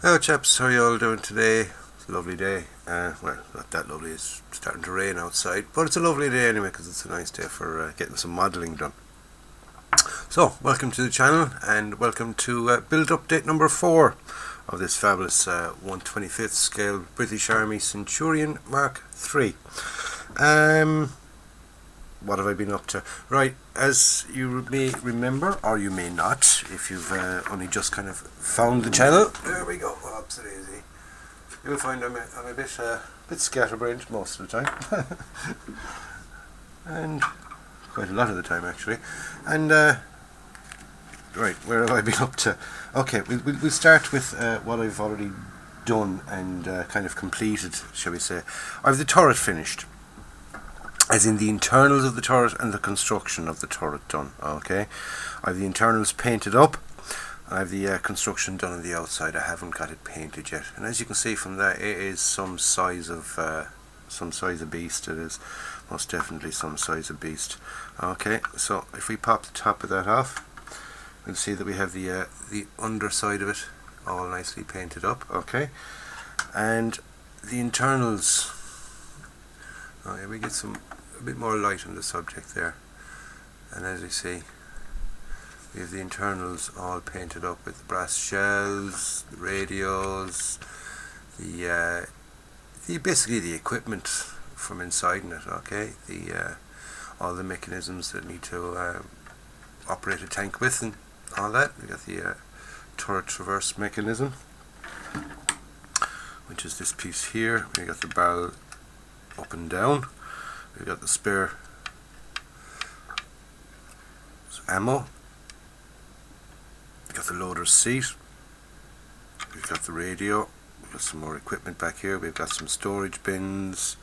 Hello chaps, how are you all doing today? It's a lovely day. Well, not that lovely, it's starting to rain outside, but it's a lovely day anyway because it's a nice day for getting some modelling done. So, welcome to the channel and welcome to build update number 4 of this fabulous 1/25th scale British Army Centurion Mark III. What have I been up to? Right, as you may remember, or you may not, if you've only just kind of found the channel. There we go, ups it easy. You'll find I'm a bit scatterbrained most of the time. And quite a lot of the time actually. And right, where have I been up to? Okay, we'll start with what I've already done and kind of completed, shall we say. I have the turret finished, as in the internals of the turret and the construction of the turret done. Okay, I have the internals painted up. I have the construction done on the outside. I haven't got it painted yet, and as you can see from that, it is some size of beast. It is most definitely some size of beast. Okay, so if we pop the top of that off, we'll see that we have the underside of it all nicely painted up. Okay, and the internals. Oh, yeah, we get a bit more light on the subject there, and as you see, we have the internals all painted up with the brass shells, the radios, the basically the equipment from inside in it. Okay, all the mechanisms that need to operate a tank with and all that. We got the turret traverse mechanism, which is this piece here. We got the barrel up and down. We've got the spare ammo. We've got the loader's seat. We've got the radio. We've got some more equipment back here. We've got some storage bins.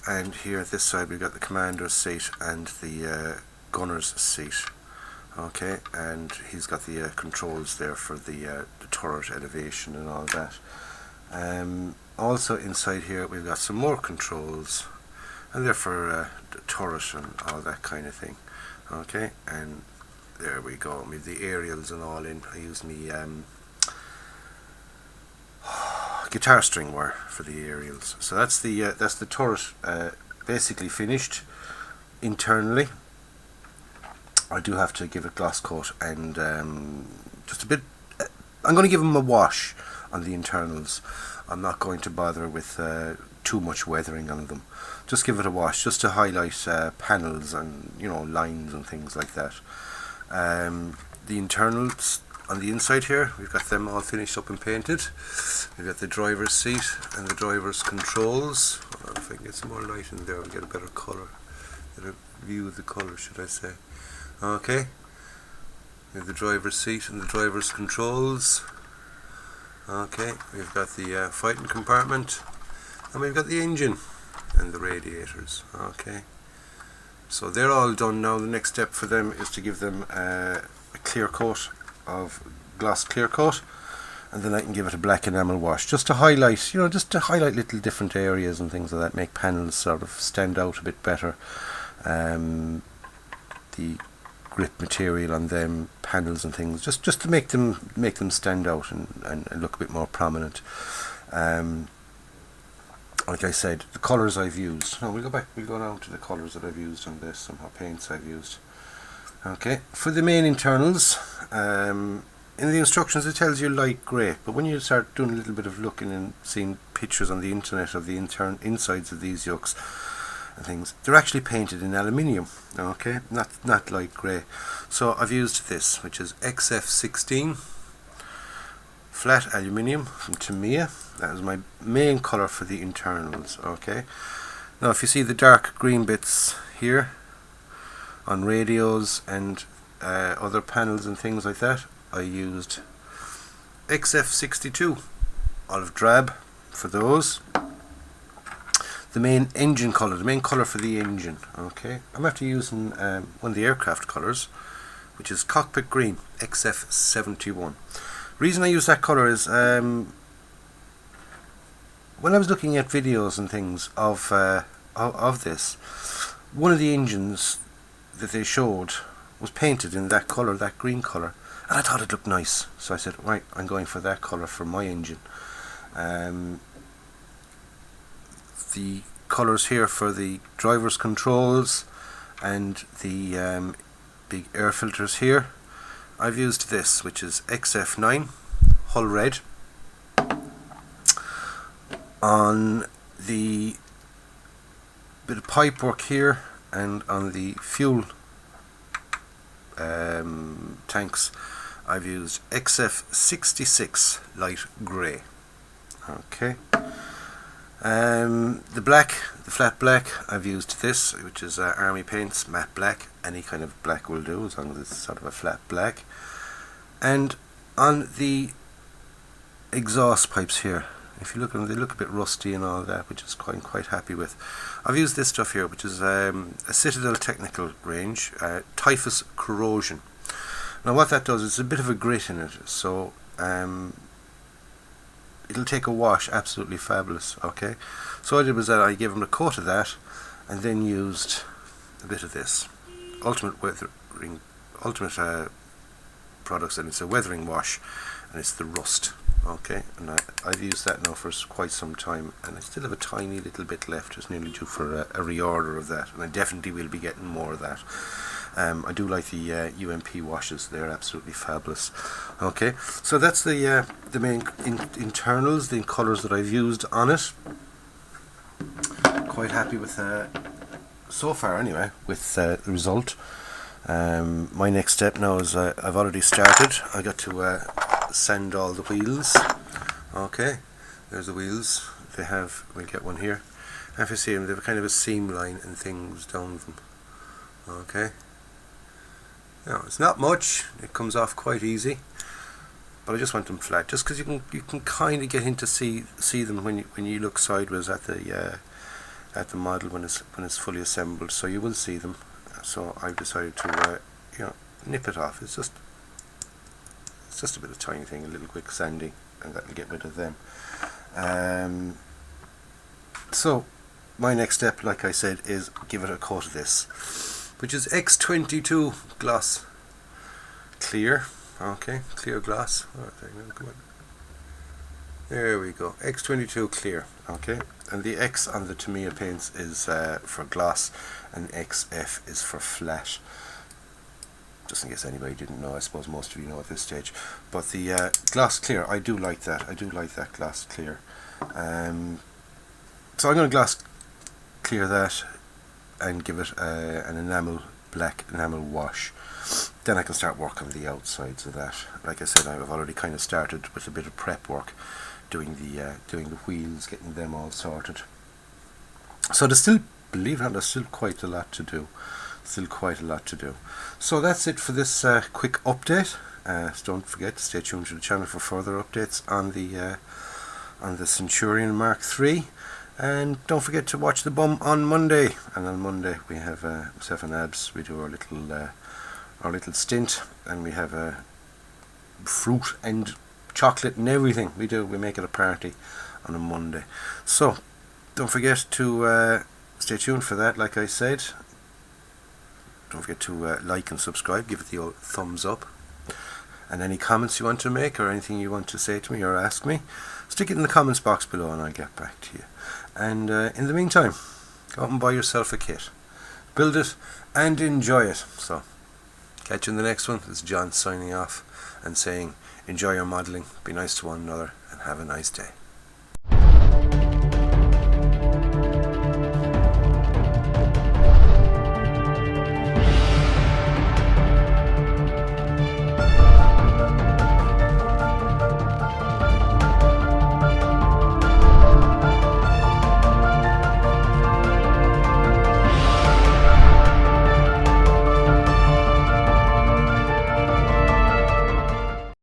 And here at this side we've got the commander's seat and the gunner's seat. Okay, and he's got the controls there for the turret elevation and all that. Also inside here we've got some more controls, and they're for the turret and all that kind of thing. Okay, and there we go. With the aerials and all in, I use me guitar string wire for the aerials. So that's the turret basically finished internally. I do have to give it gloss coat and just a bit. I'm going to give them a wash on the internals. I'm not going to bother with too much weathering on them. Just give it a wash, just to highlight panels and lines and things like that. The internals on the inside here, we've got them all finished up and painted. We've got the driver's seat and the driver's controls. If I can get some more light in there, I'll get a better colour, better view of the colour, should I say. Okay, we have the driver's seat and the driver's controls. Okay, we've got the fighting compartment, and we've got the engine and the radiators. Okay, so they're all done now. The next step for them is to give them a clear coat of gloss clear coat, and then I can give it a black enamel wash, just to highlight, just to highlight little different areas and things like that, make panels sort of stand out a bit better. The grip material on them panels and things, just to make them stand out and look a bit more prominent. Like I said, the colours I've used. No, we'll go down to the colours that I've used on this and what paints I've used. Okay, for the main internals, in the instructions it tells you light grey, but when you start doing a little bit of looking and seeing pictures on the internet of the insides of these yokes and things, they're actually painted in aluminium. Okay, not light grey. So I've used this, which is XF16 flat aluminium from TAMIYA. That is my main colour for the internals. Okay, now if you see the dark green bits here on radios and other panels and things like that, I used XF62 olive drab for those. The main engine colour, the main colour for the engine. Okay, I'm after using one of the aircraft colours, which is cockpit green, XF71. Reason I use that colour is when I was looking at videos and things of this, one of the engines that they showed was painted in that colour, that green colour, and I thought it looked nice, so I said, right, I'm going for that colour for my engine. The colours here for the driver's controls and the big air filters here, I've used this, which is XF9 Hull Red. On the bit of pipe work here and on the fuel tanks, I've used XF66 light grey. Okay. The black, the flat black, I've used this, which is Army Paints matte black. Any kind of black will do, as long as it's sort of a flat black. And on the exhaust pipes here, if you look at them, they look a bit rusty and all that, which is quite happy with. I've used this stuff here, which is a Citadel Technical range, Typhus Corrosion. Now what that does, it's a bit of a grit in it, so it'll take a wash absolutely fabulous. Okay, so what I did was that I gave them a coat of that, and then used a bit of this Ultimate products, and it's a weathering wash, and it's the rust. Okay, and I've used that now for quite some time, and I still have a tiny little bit left. It's nearly due for a reorder of that, and I definitely will be getting more of that. I do like the UMP washes; they're absolutely fabulous. Okay, so that's the main internals, the colours that I've used on it. Quite happy with so far, anyway, with the result. My next step now is I've already started. I got to sand all the wheels. Okay, there's the wheels. They have, we'll get one here. If you see them, they have kind of a seam line and things down them. Okay. Now it's not much. It comes off quite easy, but I just want them flat, just because you can kind of get in to see them when you look sideways at the model when it's fully assembled. So you will see them. So I've decided to nip it off. It's just a bit of tiny thing, a little quick sanding, and that'll get rid of them. So my next step, like I said, is give it a coat of this, which is X22 gloss clear. Okay, clear gloss. Come on. There we go. X22 clear. Okay, and the X on the TAMIYA paints is for gloss, and XF is for flat. Just in case anybody didn't know, I suppose most of you know at this stage. But the gloss clear, I do like that. I do like that gloss clear. So I'm going to gloss clear that and give it an black enamel wash. Then I can start work on the outsides of that. Like I said, I've already kind of started with a bit of prep work, doing the wheels, getting them all sorted. So there's still, believe it or not, there's still quite a lot to do. So that's it for this quick update. So don't forget to stay tuned to the channel for further updates on the Centurion Mark III. And don't forget to watch the bum on Monday. And on Monday we have myself and Abs. We do our little stint, and we have fruit and chocolate and everything. We make it a party on a Monday. So don't forget to stay tuned for that. Like I said, don't forget to like and subscribe. Give it the old thumbs up. And any comments you want to make, or anything you want to say to me or ask me, stick it in the comments box below and I'll get back to you. And in the meantime, go out and buy yourself a kit, build it and enjoy it. So catch you in the next one. This is John signing off and saying, enjoy your modelling, be nice to one another, and have a nice day.